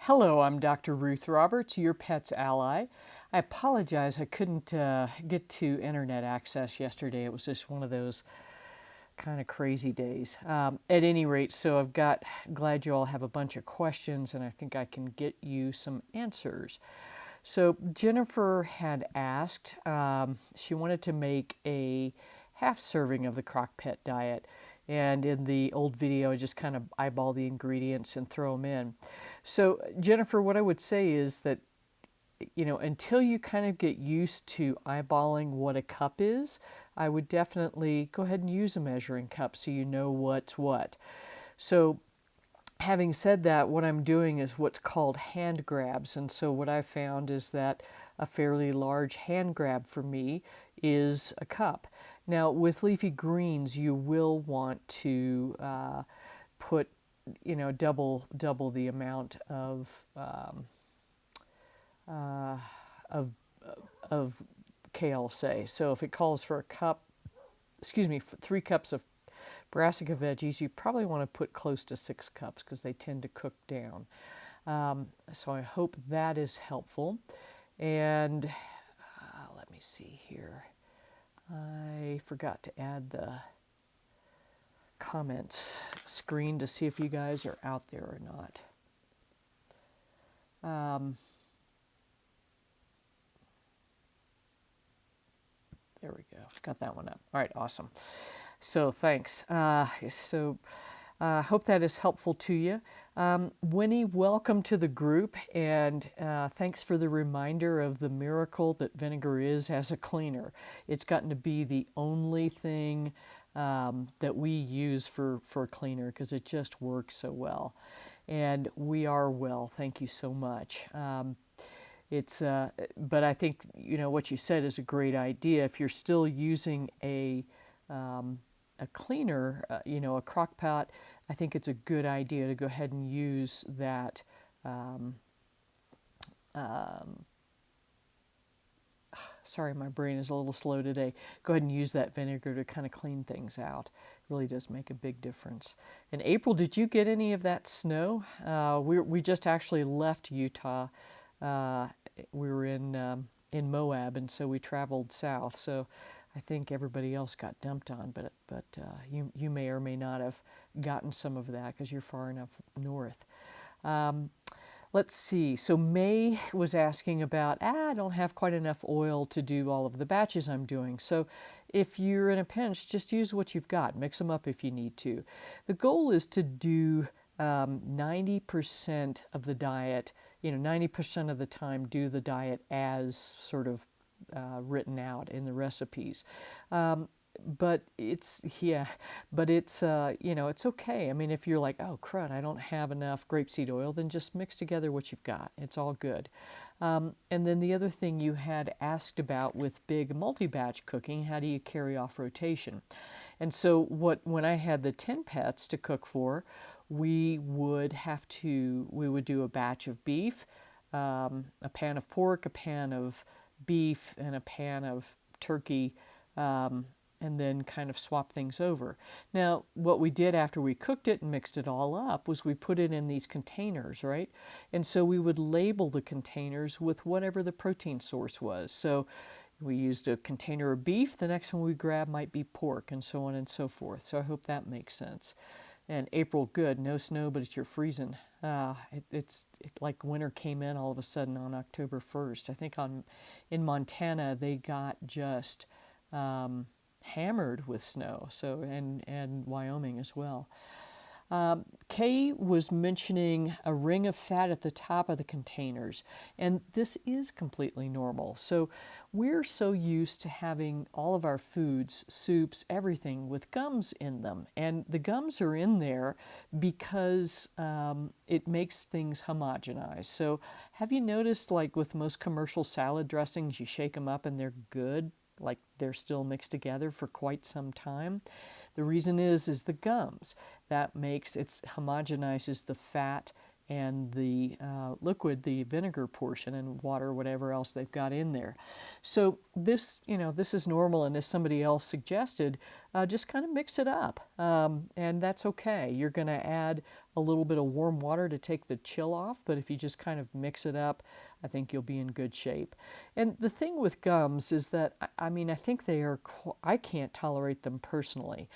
Hello, I'm Dr. Ruth Roberts, your pet's ally. I apologize, I couldn't get to internet access yesterday. It was just one of those kind of crazy days. At any rate, so glad you all have a bunch of questions and I think I can get you some answers. So Jennifer had asked, she wanted to make a half serving of the CrockPet Diet. And in the old video, I just kind of eyeball the ingredients and throw them in. So Jennifer, what I would say is that, until you kind of get used to eyeballing what a cup is, I would definitely go ahead and use a measuring cup so you know what's what. So having said that, what I'm doing is what's called hand grabs. And so what I found is that a fairly large hand grab for me is a cup. Now, with leafy greens, you will want to put, double the amount of uh, of of kale, say. So if it calls for 3 cups of brassica veggies, you probably want to put close to 6 cups because they tend to cook down. So I hope that is helpful. And let me see here. I forgot to add the comments screen to see if you guys are out there or not. There we go. Got that one up. All right, awesome. So thanks. Hope that is helpful to you. Winnie, welcome to the group, and thanks for the reminder of the miracle that vinegar is as a cleaner. It's gotten to be the only thing that we use for a cleaner because it just works so well. And we are well. Thank you so much. But I think what you said is a great idea. If you're still using a cleaner, a crock pot, I think it's a good idea to go ahead and use that. Sorry, my brain is a little slow today. Go ahead and use that vinegar to kind of clean things out. It really does make a big difference. In April, did you get any of that snow? We just actually left Utah. We were in Moab, and so we traveled south. So I think everybody else got dumped on, but you may or may not have gotten some of that because you're far enough north. Let's see. So May was asking about, I don't have quite enough oil to do all of the batches I'm doing. So if you're in a pinch, just use what you've got. Mix them up if you need to. The goal is to do 90% of the diet, 90% of the time do the diet as sort of written out in the recipes. But it's it's okay. I mean, if you're like, oh crud, I don't have enough grapeseed oil, then just mix together what you've got. It's all good. And then the other thing you had asked about with big multi-batch cooking, how do you carry off rotation? And so when I had the 10 pets to cook for, we would do a batch of beef, a pan of pork, a pan of beef, and a pan of turkey, and then kind of swap things over. Now, what we did after we cooked it and mixed it all up was we put it in these containers, right? And so we would label the containers with whatever the protein source was. So we used a container of beef, the next one we grab might be pork, and so on and so forth. So I hope that makes sense. And April, good, no snow, but you're freezing. It's like winter came in all of a sudden on October 1st. I think in Montana they got just hammered with snow, so and Wyoming as well. Kay was mentioning a ring of fat at the top of the containers, and this is completely normal. So we're so used to having all of our foods, soups, everything with gums in them, and the gums are in there because it makes things homogenize. So have you noticed, like with most commercial salad dressings, you shake them up and they're good, like they're still mixed together for quite some time? The reason is the gums. That makes it homogenizes the fat and the liquid, the vinegar portion, and water, whatever else they've got in there. So this, this is normal, and as somebody else suggested, just kind of mix it up, and that's okay. You're going to add a little bit of warm water to take the chill off, but if you just kind of mix it up, I think you'll be in good shape. And the thing with gums is that, I think I can't tolerate them personally.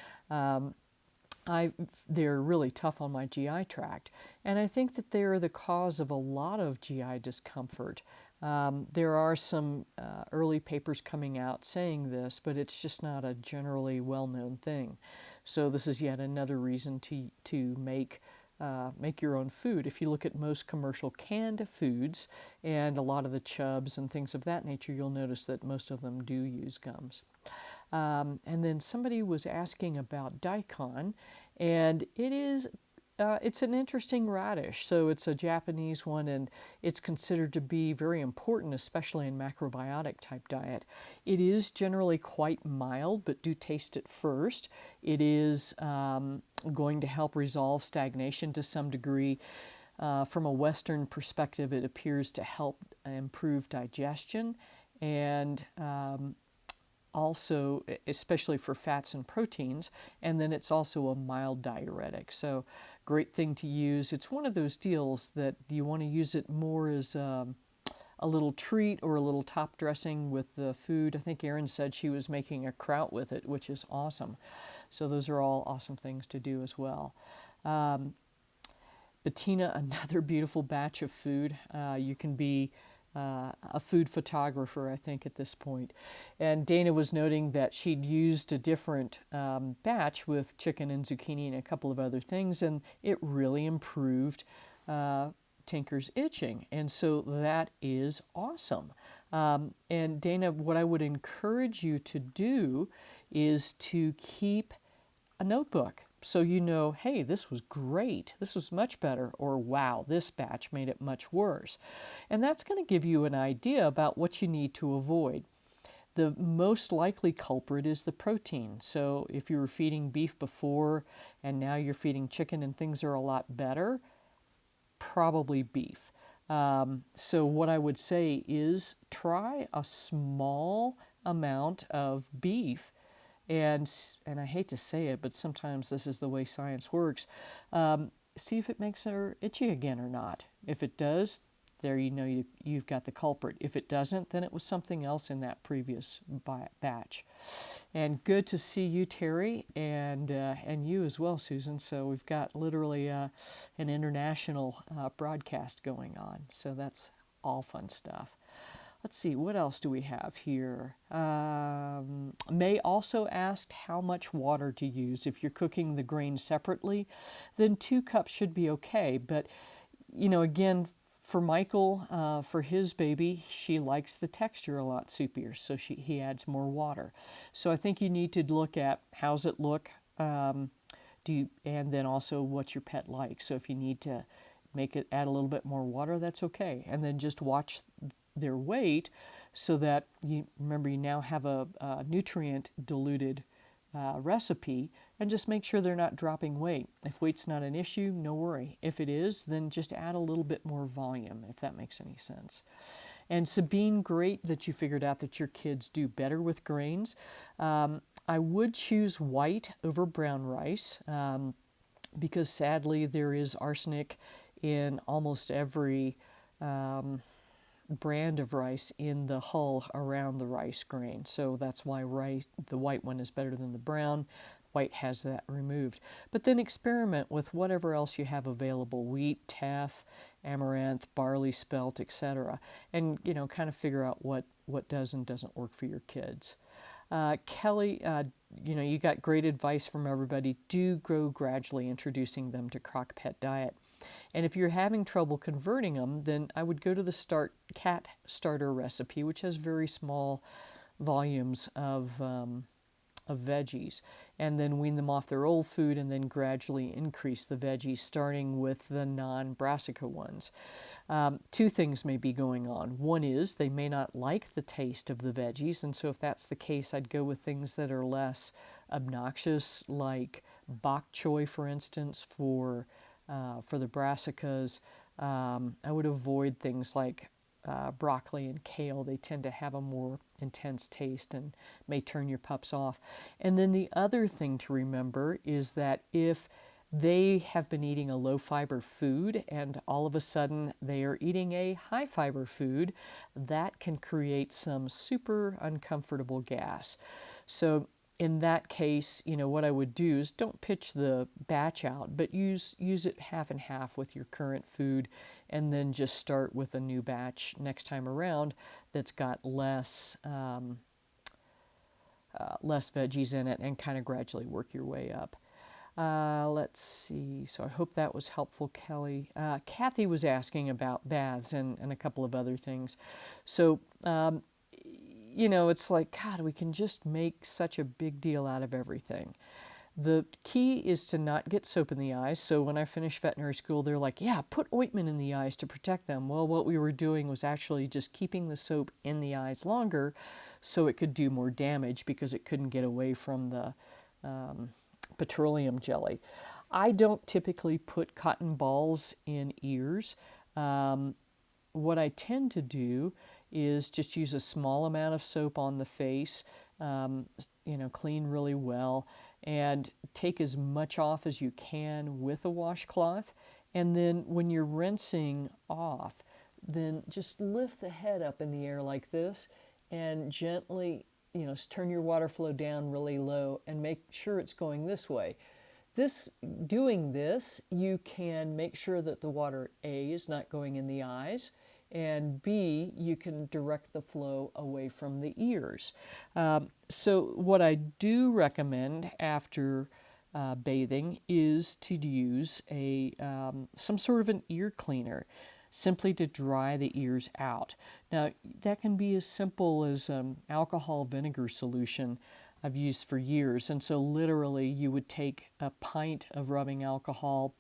They're really tough on my GI tract, and I think that they're the cause of a lot of GI discomfort. There are some early papers coming out saying this, but it's just not a generally well-known thing. So this is yet another reason to make your own food. If you look at most commercial canned foods and a lot of the Chubs and things of that nature, you'll notice that most of them do use gums. And then somebody was asking about daikon, and it's an interesting radish. So it's a Japanese one, and it's considered to be very important, especially in macrobiotic type diet. It is generally quite mild, but do taste it first. It is going to help resolve stagnation to some degree. From a Western perspective, it appears to help improve digestion, and also, especially for fats and proteins, and then it's also a mild diuretic. So great thing to use. It's one of those deals that you want to use it more as a little treat or a little top dressing with the food. I think Erin said she was making a kraut with it, which is awesome. So those are all awesome things to do as well. Bettina, another beautiful batch of food. You can be a food photographer, I think, at this point. And Dana was noting that she'd used a different batch with chicken and zucchini and a couple of other things, and it really improved Tinker's itching. And so that is awesome. And Dana, what I would encourage you to do is to keep a notebook. So you know, hey, this was great, this was much better, or wow, this batch made it much worse. And that's going to give you an idea about what you need to avoid. The most likely culprit is the protein. So if you were feeding beef before and now you're feeding chicken and things are a lot better, probably beef. So what I would say is try a small amount of beef. And I hate to say it, but sometimes this is the way science works. See if it makes her itchy again or not. If it does, there you've got the culprit. If it doesn't, then it was something else in that previous batch. And good to see you, Terry, and you as well, Susan. So we've got literally an international broadcast going on. So that's all fun stuff. Let's see, what else do we have here? May also asked how much water to use. If you're cooking the grain separately, then 2 cups should be okay. But, again, for Michael, for his baby, she likes the texture a lot soupier, so he adds more water. So I think you need to look at how's it look, and then also what your pet likes. So if you need to add a little bit more water, that's okay. And then just watch their weight so that you now have a nutrient diluted recipe, and just make sure they're not dropping weight. If weight's not an issue, no worry. If it is, then just add a little bit more volume, if that makes any sense. And Sabine, great that you figured out that your kids do better with grains. I would choose white over brown rice because sadly there is arsenic in almost every brand of rice in the hull around the rice grain. So that's why the white one is better than the brown. White has that removed. But then experiment with whatever else you have available: wheat, teff, amaranth, barley, spelt, etc. And kind of figure out what does and doesn't work for your kids. Kelly, you got great advice from everybody. Do grow gradually, introducing them to CrockPet Diet. And if you're having trouble converting them, then I would go to the cat starter recipe, which has very small volumes of veggies, and then wean them off their old food and then gradually increase the veggies, starting with the non-brassica ones. 2 things may be going on. One is they may not like the taste of the veggies, and so if that's the case, I'd go with things that are less obnoxious, like bok choy, for instance, for For the brassicas, I would avoid things like broccoli and kale. They tend to have a more intense taste and may turn your pups off. And then the other thing to remember is that if they have been eating a low fiber food and all of a sudden they are eating a high fiber food, that can create some super uncomfortable gas. So in that case, what I would do is don't pitch the batch out, but use it half and half with your current food, and then just start with a new batch next time around that's got less veggies in it, and kind of gradually work your way up. Let's see. So I hope that was helpful, Kelly. Kathy was asking about baths and a couple of other things. So, it's like, God, we can just make such a big deal out of everything. The key is to not get soap in the eyes. So when I finished veterinary school, they're like, yeah, put ointment in the eyes to protect them. Well, what we were doing was actually just keeping the soap in the eyes longer so it could do more damage because it couldn't get away from the petroleum jelly. I don't typically put cotton balls in ears. What I tend to do is just use a small amount of soap on the face, clean really well, and take as much off as you can with a washcloth. And then when you're rinsing off, then just lift the head up in the air like this and gently, turn your water flow down really low and make sure it's going this way. Doing this, you can make sure that the water, A, is not going in the eyes, and B, you can direct the flow away from the ears. So what I do recommend after bathing is to use some sort of an ear cleaner, simply to dry the ears out. Now, that can be as simple as alcohol vinegar solution I've used for years. And so literally you would take a pint of rubbing alcohol,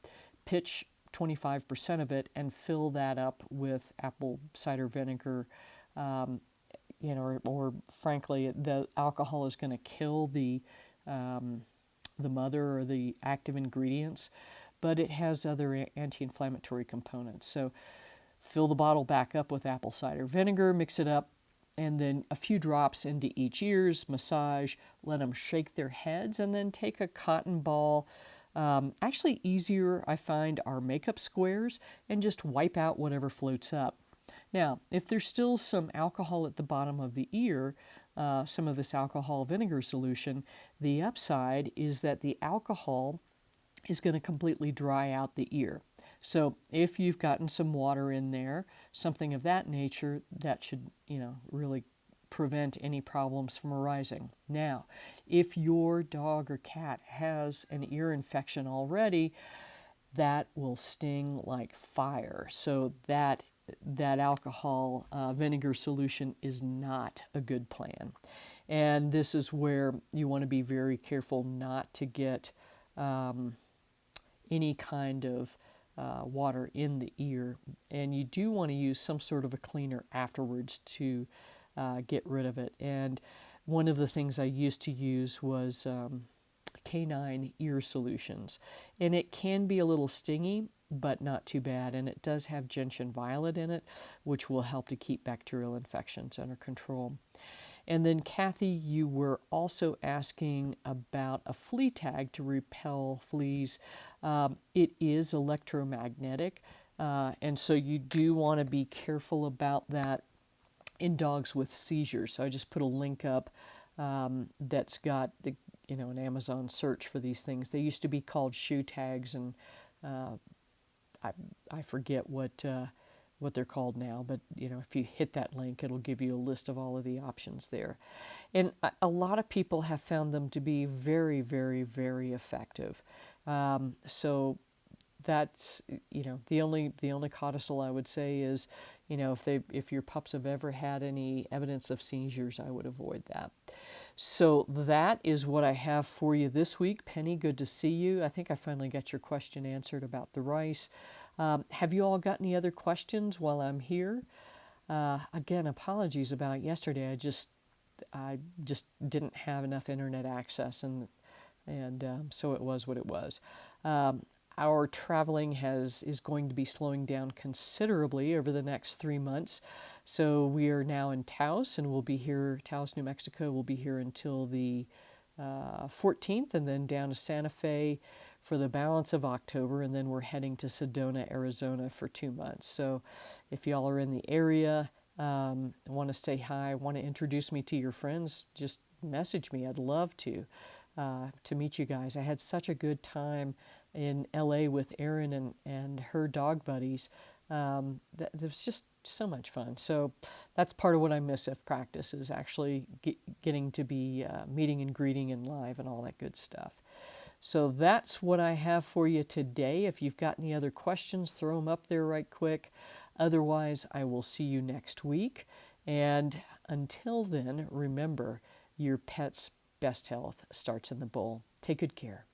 pitch 25% of it, and fill that up with apple cider vinegar, or frankly, the alcohol is going to kill the mother or the active ingredients, but it has other anti-inflammatory components. So fill the bottle back up with apple cider vinegar, mix it up, and then a few drops into each ears, massage, let them shake their heads, and then take a cotton ball. Actually easier, I find, are makeup squares, and just wipe out whatever floats up. Now, if there's still some alcohol at the bottom of the ear, some of this alcohol vinegar solution, the upside is that the alcohol is going to completely dry out the ear. So if you've gotten some water in there, something of that nature, that should, really prevent any problems from arising. Now, if your dog or cat has an ear infection already, that will sting like fire. So that alcohol vinegar solution is not a good plan. And this is where you want to be very careful not to get any kind of water in the ear. And you do want to use some sort of a cleaner afterwards to get rid of it. And one of the things I used to use was canine ear solutions. And it can be a little stingy, but not too bad. And it does have gentian violet in it, which will help to keep bacterial infections under control. And then, Kathy, you were also asking about a flea tag to repel fleas. It is electromagnetic, and so you do want to be careful about that in dogs with seizures. So I just put a link up that's got an Amazon search for these things. They used to be called shoe tags, and I forget what they're called now, but if you hit that link, it'll give you a list of all of the options there. And a lot of people have found them to be very, very, very effective. So that's the only codicil I would say is if your pups have ever had any evidence of seizures, I would avoid that. So that is what I have for you this week. Penny, good to see you. I think I finally got your question answered about the rice. Have you all got any other questions while I'm here? Again, apologies about yesterday. I just didn't have enough internet access, and so it was what it was. Our traveling is going to be slowing down considerably over the next 3 months. So we are now in Taos, and we'll be here, Taos, New Mexico. We'll be here until the 14th, and then down to Santa Fe for the balance of October, and then we're heading to Sedona, Arizona for 2 months. So if y'all are in the area, want to say hi, want to introduce me to your friends, just message me. I'd love to meet you guys. I had such a good time in LA with Erin and her dog buddies. That it was just so much fun. So that's part of what I miss of practice, is actually getting to be meeting and greeting and live and all that good stuff. So that's what I have for you today. If you've got any other questions, throw them up there right quick. Otherwise, I will see you next week. And until then, remember, your pet's best health starts in the bowl. Take good care.